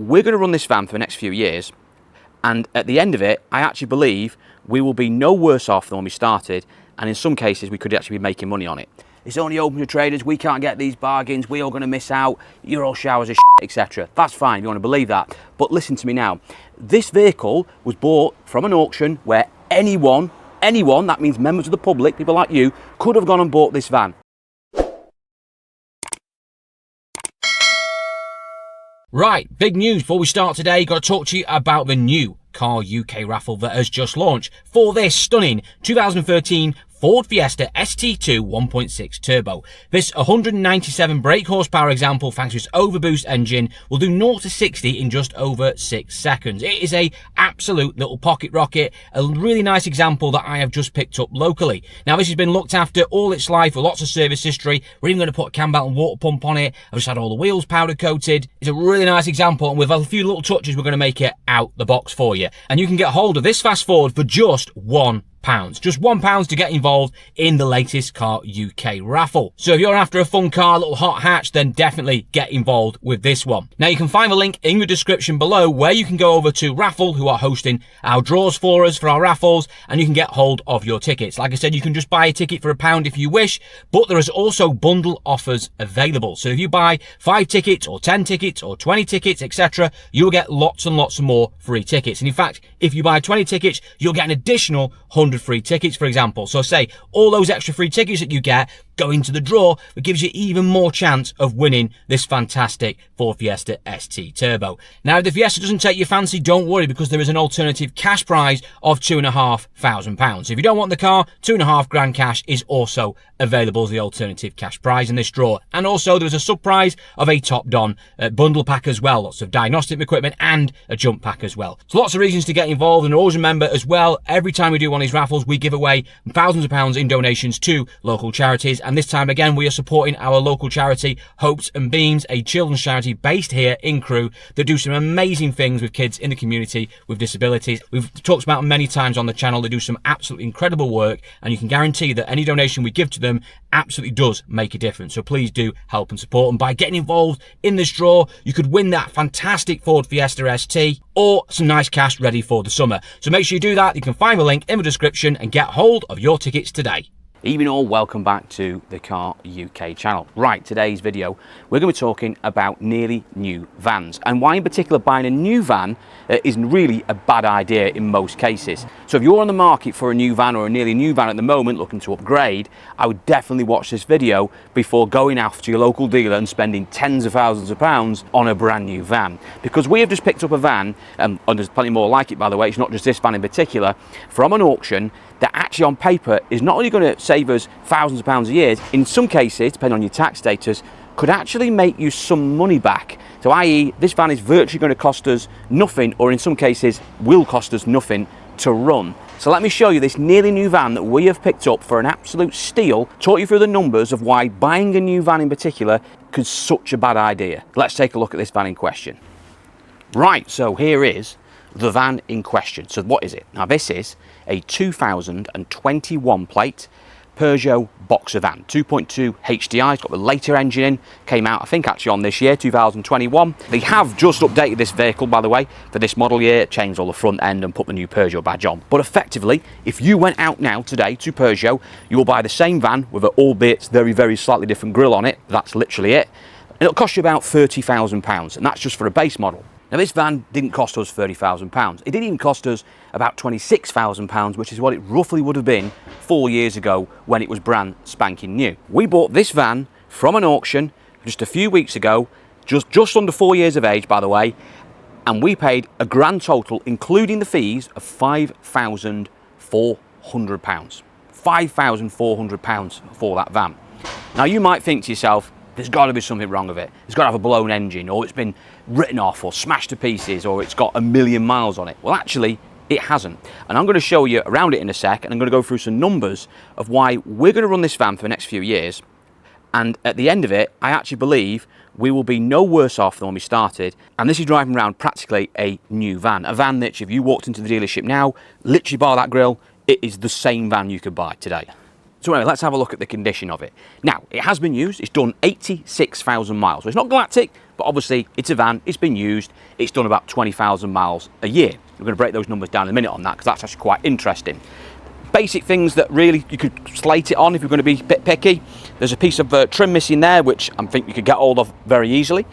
we're going to run this van for the next few years, and at the end of it, I actually believe we will be no worse off than when we started, and in some cases we could actually be making money on it. It's only open to traders, we can't get these bargains, we're all going to miss out, you're all showers of shit, etc. That's fine if you want to believe that, but listen to me now. This vehicle was bought from an auction where anyone, that means members of the public, people like you, could have gone and bought this van. Right, big news before we start today. Got to talk to you about the new Car UK raffle that has just launched for this stunning 2013 Ford Fiesta ST2 1.6 turbo. This 197 brake horsepower example, thanks to its overboost engine, will do 0 to 60 in just over 6 seconds. It is a absolute little pocket rocket, a really nice example that I have just picked up locally. Now, this has been looked after all its life with lots of service history. We're even going to put a Campbell water pump on it. I've just had all the wheels powder coated. It's a really nice example, and with a few little touches, we're going to make it out the box for you. And you can get hold of this fast forward for just £1. Just £1 to get involved in the latest Car UK raffle. So if you're after a fun car, a little hot hatch, then definitely get involved with this one. Now, you can find the link in the description below where you can go over to Raffle, who are hosting our draws for us for our raffles, and you can get hold of your tickets. Like I said, you can just buy a ticket for £1 if you wish, but there is also bundle offers available. So if you buy 5 tickets or 10 tickets or 20 tickets, etc., you'll get lots and lots of more free tickets. And in fact, if you buy 20 tickets, you'll get an additional 100 free tickets, for example. So say all those extra free tickets that you get go into the draw, that gives you even more chance of winning this fantastic Ford Fiesta ST Turbo. Now, if the Fiesta doesn't take your fancy, don't worry, because there is an alternative cash prize of £2,500. If you don't want the car, £2.5 grand cash is also available as the alternative cash prize in this draw. And also there is a sub prize of a Top Don bundle pack as well, lots of diagnostic equipment and a jump pack as well. So lots of reasons to get involved, and always remember as well, every time we do one of these raffles, we give away thousands of pounds in donations to local charities. And this time again, we are supporting our local charity, Hopes and Beams, a children's charity based here in Crewe that do some amazing things with kids in the community with disabilities. We've talked about them many times on the channel. They do some absolutely incredible work, and you can guarantee that any donation we give to them absolutely does make a difference. So please do help and support them by getting involved in this draw. You could win that fantastic Ford Fiesta ST or some nice cash ready for the summer. So make sure you do that. You can find the link in the description and get hold of your tickets today. Evening all, welcome back to the Car UK channel. Right, today's video, we're going to be talking about nearly new vans, and why in particular buying a new van isn't really a bad idea in most cases. So if you're on the market for a new van or a nearly new van at the moment looking to upgrade, I would definitely watch this video before going off to your local dealer and spending tens of thousands of pounds on a brand new van. Because we have just picked up a van, and there's plenty more like it by the way, it's not just this van in particular, from an auction that actually on paper is not only going to save us thousands of pounds a year, in some cases, depending on your tax status, could actually make you some money back. So i.e. this van is virtually going to cost us nothing, or in some cases will cost us nothing to run. So let me show you this nearly new van that we have picked up for an absolute steal, talk you through the numbers of why buying a new van in particular could such a bad idea. Let's take a look at this van in question. Right, so here is the van in question. So what is it? Now this is a 2021 plate Peugeot Boxer van, 2.2 HDI. It's got the later engine in, came out I think actually on this year, 2021. They have just updated this vehicle by the way for this model year, changed all the front end and put the new Peugeot badge on. But effectively, if you went out now today to Peugeot, you will buy the same van with an albeit very slightly different grille on it. That's literally it. And it'll cost you about £30,000, and that's just for a base model. Now this van didn't cost us £30,000. It didn't even cost us about £26,000, which is what it roughly would have been 4 years ago when it was brand spanking new. We bought this van from an auction just a few weeks ago, just under 4 years of age by the way, and we paid a grand total, including the fees, of £5,400. £5,400 for that van. Now you might think to yourself, there's got to be something wrong with it. It's got to have a blown engine, or it's been written off or smashed to pieces, or it's got 1,000,000 miles on it. Well, actually, it hasn't. And I'm going to show you around it in a sec, and I'm going to go through some numbers of why we're going to run this van for the next few years. And at the end of it, I actually believe we will be no worse off than when we started. And this is driving around practically a new van. A van that if you walked into the dealership now, literally bar that grille, it is the same van you could buy today. So anyway, let's have a look at the condition of it. Now, it has been used. It's done 86,000 miles. So it's not galactic, But obviously, it's a van, it's been used, it's done about 20,000 miles a year. We're going to break those numbers down in a minute on that, because that's actually quite interesting. Basic things that really you could slate it on if you're going to be a bit picky. There's a piece of trim missing there, which I think you could get hold of very easily.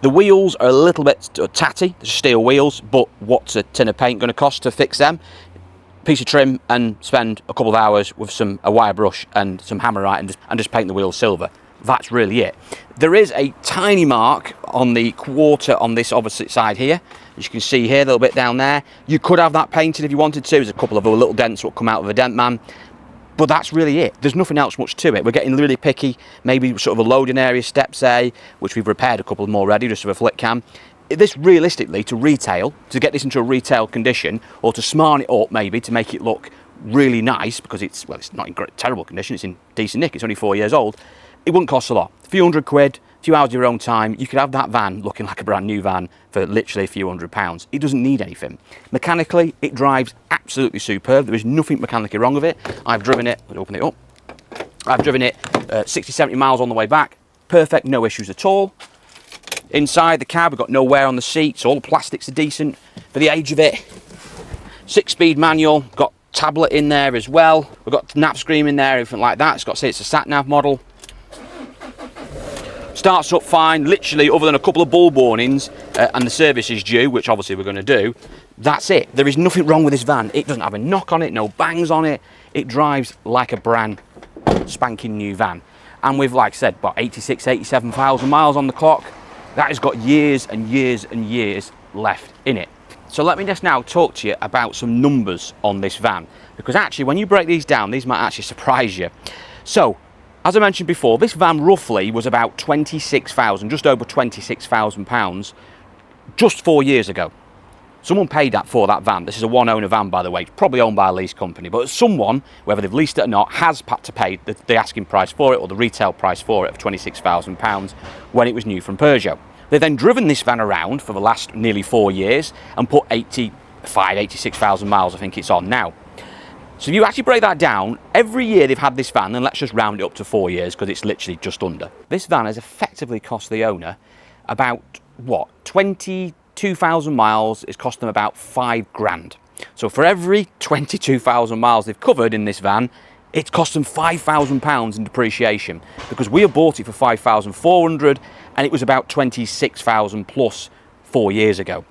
The wheels are a little bit tatty, they're steel wheels, but what's a tin of paint going to cost to fix them? Piece of trim and spend a couple of hours with a wire brush and some hammerite and just paint the wheels silver. That's really it. There is a tiny mark on the quarter on this opposite side here. As you can see here, a little bit down there. You could have that painted if you wanted to. There's a couple of other little dents that will come out of a dent man. But that's really it. There's nothing else much to it. We're getting really picky. Maybe sort of a loading area, steps A, which we've repaired a couple more already, just with a flick cam. This realistically, to retail, to get this into a retail condition, or to smart it up maybe, to make it look really nice, because it's not in terrible condition, it's in decent nick, it's only 4 years old, it wouldn't cost a lot. A few £100, a few hours of your own time, you could have that van looking like a brand new van for literally a few £100. It doesn't need anything. Mechanically, it drives absolutely superb. There is nothing mechanically wrong with it. I've driven it, let's open it up. I've driven it 60, 70 miles on the way back. Perfect, no issues at all. Inside the cab, we've got no wear on the seats. All the plastics are decent for the age of it. 6-speed manual, got tablet in there as well. We've got nav screen in there, everything like that. It's got to say it's a sat-nav model. Starts up fine, literally, other than a couple of bulb warnings and the service is due, which obviously we're going to do. That's it. There is nothing wrong with this van. It doesn't have a knock on it, no bangs on it. It drives like a brand spanking new van. And we've, like I said, about 86, 87,000 miles on the clock. That has got years and years and years left in it. So let me just now talk to you about some numbers on this van, because actually when you break these down, these might actually surprise you. So, as I mentioned before, this van roughly was about 26,000, just over 26,000 pounds, just 4 years ago. Someone paid that for that van. This is a one-owner van, by the way. It's probably owned by a lease company, but someone, whether they've leased it or not, has had to pay the asking price for it, or the retail price for it of £26,000 when it was new from Peugeot. They've then driven this van around for the last nearly 4 years and put 86,000 miles, I think it's on now. So if you actually break that down, every year they've had this van, and let's just round it up to 4 years because it's literally just under. This van has effectively cost the owner about, what, 22,000 miles. It's cost them about 5 grand. So for every 22,000 miles they've covered in this van, it's cost them £5,000 in depreciation, because we have bought it for 5,400 and it was about 26,000 plus 4 years ago.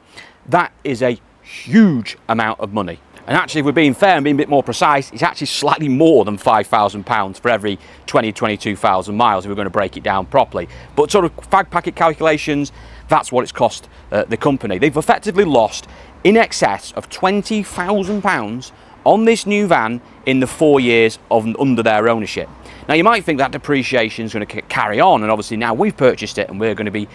That is a huge amount of money. And actually, if we're being fair and being a bit more precise, it's actually slightly more than £5,000 for every 22,000 miles if we're going to break it down properly. But sort of fag packet calculations, that's what it's cost the company. They've effectively lost in excess of £20,000 on this new van in the 4 years under their ownership. Now you might think that depreciation is going to carry on, and obviously now we've purchased it and we're going to be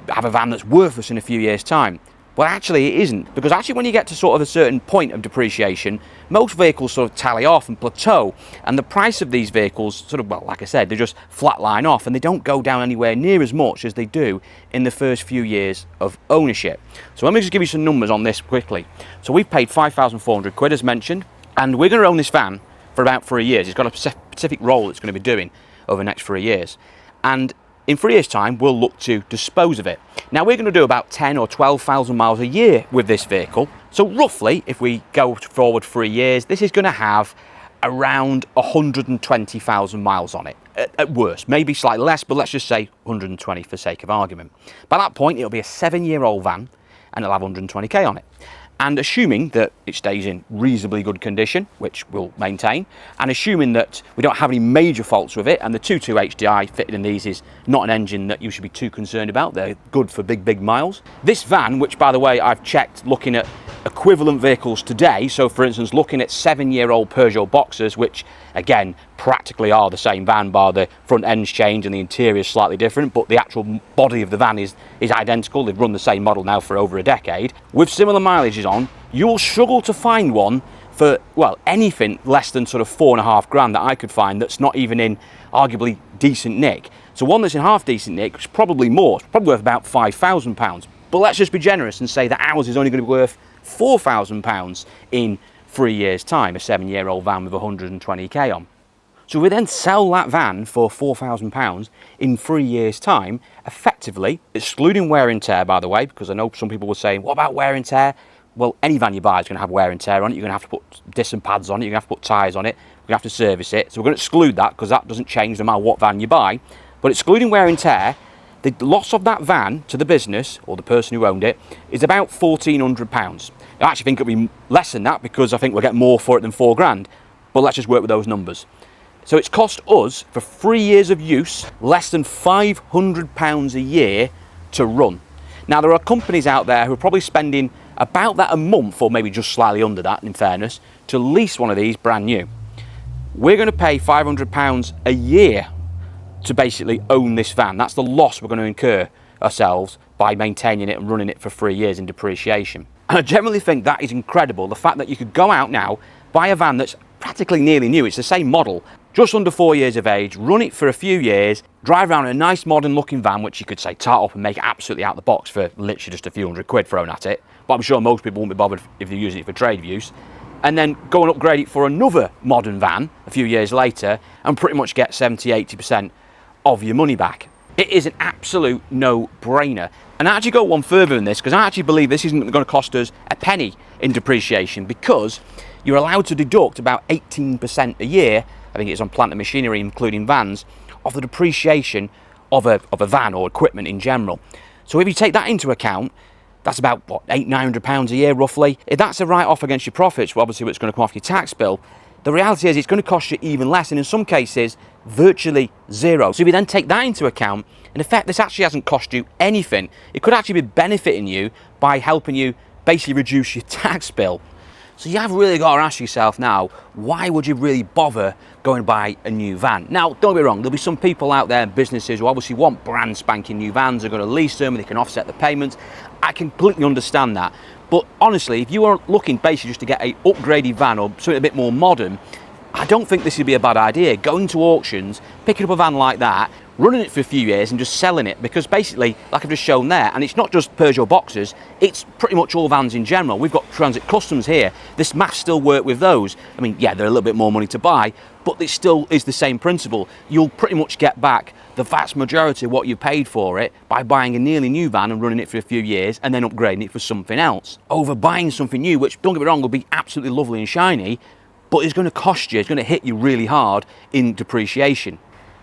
have a van that's worthless in a few years' time. Well, actually it isn't, because actually when you get to sort of a certain point of depreciation, most vehicles sort of tally off and plateau, and the price of these vehicles sort of, well, like I said, they just flatline off and they don't go down anywhere near as much as they do in the first few years of ownership. So let me just give you some numbers on this quickly. So we've paid 5,400 quid as mentioned, and we're going to own this van for about 3 years. It's got a specific role it's going to be doing over the next 3 years. And in 3 years' time, we'll look to dispose of it. Now, we're going to do about 10 or 12,000 miles a year with this vehicle. So roughly, if we go forward 3 years, this is going to have around 120,000 miles on it, at worst. Maybe slightly less, but let's just say 120 for sake of argument. By that point, it'll be a 7-year-old van, and it'll have 120k on it. And assuming that it stays in reasonably good condition, which we'll maintain, and assuming that we don't have any major faults with it, and the 2.2 HDI fitted in these is not an engine that you should be too concerned about. They're good for big miles. This van, which by the way I've checked looking at equivalent vehicles today, so for instance looking at 7-year-old Peugeot Boxers, which again practically are the same van bar the front end's changed and the interior is slightly different, but the actual body of the van is identical. They've run the same model now for over a decade. With similar mileages on, you'll struggle to find one for, well, anything less than sort of 4.5 grand that I could find that's not even in arguably decent nick. So one that's in half decent nick is probably more. It's probably worth about £5,000. But let's just be generous and say that ours is only going to be worth £4,000 in 3 years' time, a 7-year-old van with 120k on. So we then sell that van for £4,000 in 3 years' time, effectively, excluding wear and tear, by the way, because I know some people were saying, what about wear and tear? Well, any van you buy is going to have wear and tear on it. You're going to have to put disc and pads on it. You're going to have to put tyres on it. You're going to have to service it. So we're going to exclude that because that doesn't change no matter what van you buy. But excluding wear and tear, the loss of that van to the business or the person who owned it is about £1,400. I actually think it'll be less than that because I think we'll get more for it than £4,000. But let's just work with those numbers. So it's cost us, for 3 years of use, less than £500 a year to run. Now, there are companies out there who are probably spending about that a month, or maybe just slightly under that, in fairness, to lease one of these brand new. We're going to pay £500 a year to basically own this van. That's the loss we're going to incur ourselves by maintaining it and running it for 3 years in depreciation. And I generally think that is incredible, the fact that you could go out now, buy a van that's practically nearly new, it's the same model, just under 4 years of age, run it for a few years, drive around in a nice modern looking van, which you could say tart up and make it absolutely out the box for literally just a few £100 thrown at it. But I'm sure most people won't be bothered if they're using it for trade use. And then go and upgrade it for another modern van a few years later and pretty much get 70–80% of your money back. It is an absolute no-brainer. And I actually go one further than this because I actually believe this isn't going to cost us a penny in depreciation, because you're allowed to deduct about 18% a year, I think it's on plant and machinery, including vans, of the depreciation of a van or equipment in general. So if you take that into account, that's about, what, £800–900 a year roughly. If that's a write-off against your profits, well, obviously it's going to come off your tax bill, the reality is it's going to cost you even less, and in some cases, virtually zero. So if you then take that into account, in effect, this actually hasn't cost you anything. It could actually be benefiting you by helping you basically reduce your tax bill. So you have really got to ask yourself now, why would you really bother going to buy a new van? Now, don't get me wrong, there'll be some people out there, businesses, who obviously want brand spanking new vans, they're going to lease them, and they can offset the payments. I completely understand that. But honestly, if you are looking basically just to get a upgraded van or something a bit more modern, I don't think this would be a bad idea. Going to auctions, picking up a van like that, running it for a few years and just selling it, because basically, like I've just shown there, and it's not just Peugeot boxers, it's pretty much all vans in general. We've got Transit Customs here. This math still work with those. I mean, yeah, they're a little bit more money to buy, but it still is the same principle. You'll pretty much get back the vast majority of what you paid for it by buying a nearly new van and running it for a few years and then upgrading it for something else, over buying something new, which, don't get me wrong, will be absolutely lovely and shiny, but it's going to cost you, it's going to hit you really hard in depreciation.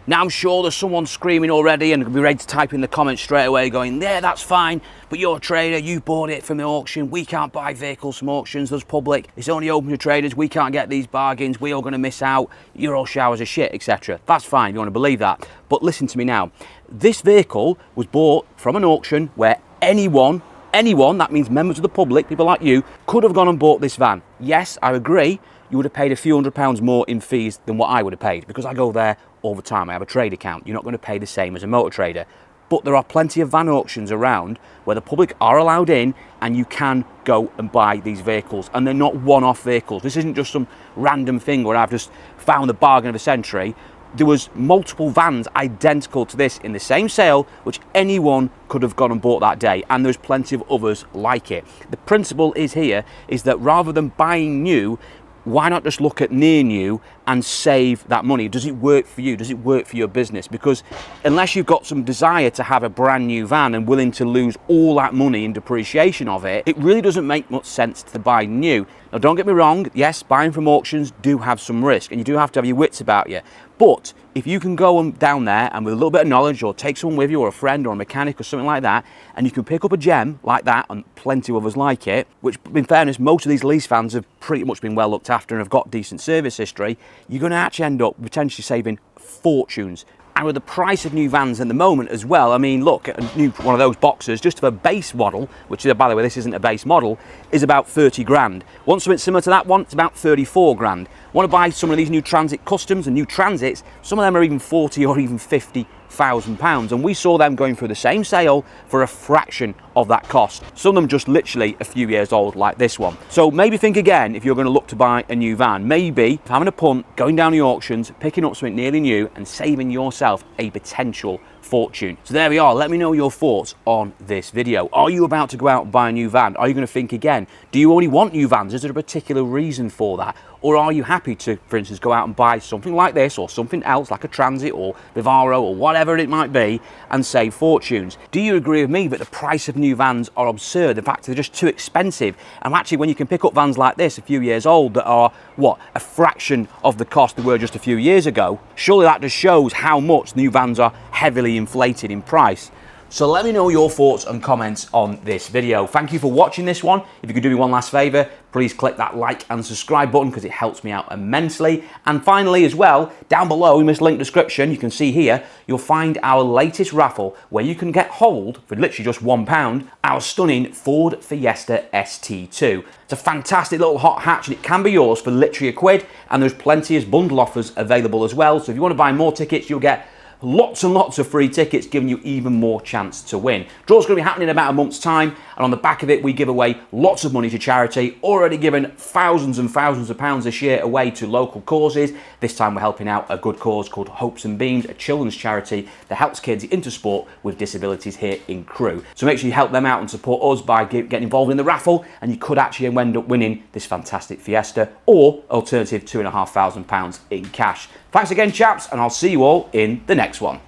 Now, I'm sure there's someone screaming already and going to be ready to type in the comments straight away going, yeah, that's fine, but you're a trader, you bought it from the auction, we can't buy vehicles from auctions, there's public, it's only open to traders, we can't get these bargains, we're all going to miss out, you're all showers of shit, etc. That's fine if you want to believe that, but listen to me now. This vehicle was bought from an auction where anyone, that means members of the public, people like you, could have gone and bought this van. Yes, I agree, you would have paid a few £100s more in fees than what I would have paid, because I go there all the time. I have a trade account. You're not going to pay the same as a motor trader. But there are plenty of van auctions around where the public are allowed in and you can go and buy these vehicles. And they're not one-off vehicles. This isn't just some random thing where I've just found the bargain of the century. There was multiple vans identical to this in the same sale, which anyone could have gone and bought that day. And there's plenty of others like it. The principle is here is that rather than buying new, why not just look at near new and save that money? Does it work for you? Does it work for your business? Because unless you've got some desire to have a brand new van and willing to lose all that money in depreciation of it, it really doesn't make much sense to buy new. Now, don't get me wrong, yes, buying from auctions do have some risk and you do have to have your wits about you. But if you can go down there and with a little bit of knowledge, or take someone with you, or a friend or a mechanic or something like that, and you can pick up a gem like that, and plenty of others like it, which in fairness, most of these lease vans have pretty much been well looked after and have got decent service history, you're going to actually end up potentially saving fortunes. And with the price of new vans at the moment as well, I mean, look, a new one of those boxers, just for a base model, which by the way, this isn't a base model, is about 30 grand. Want something similar to that one, it's about 34 grand. Want to buy some of these new Transit Customs and new Transits, some of them are even 40 or even £50,000. And we saw them going through the same sale for a fraction of that cost. Some of them just literally a few years old, like this one. So maybe think again if you're going to look to buy a new van. Maybe having a punt, going down the auctions, picking up something nearly new and saving yourself a potential fortune. So there we are. Let me know your thoughts on this video. Are you about to go out and buy a new van? Are you going to think again? Do you already want new vans? Is there a particular reason for that? Or are you happy to, for instance, go out and buy something like this or something else like a Transit or Vivaro or whatever it might be and save fortunes? Do you agree with me that the price of new vans are absurd? In fact, they're just too expensive. And actually, when you can pick up vans like this a few years old that are, what, a fraction of the cost they were just a few years ago, surely that just shows how much new vans are heavily inflated in price. So let me know your thoughts and comments on this video. Thank you for watching this one. If you could do me one last favor, please click that like and subscribe button because it helps me out immensely. And finally as well, down below in this link description, you can see here, you'll find our latest raffle where you can get hold for literally just £1, our stunning Ford Fiesta ST2. It's a fantastic little hot hatch and it can be yours for literally £1, and there's plenty of bundle offers available as well. So if you want to buy more tickets, you'll get lots and lots of free tickets, giving you even more chance to win. Draw's going to be happening in about a month's time, and on the back of it we give away lots of money to charity. Already given thousands and thousands of pounds this year away to local causes. This time we're helping out a good cause called Hopes and Beams, a children's charity that helps kids into sport with disabilities here in Crewe. So make sure you help them out and support us by getting involved in the raffle, and you could actually end up winning this fantastic Fiesta or alternative £2,500 in cash. Thanks again, chaps, and I'll see you all in the next one.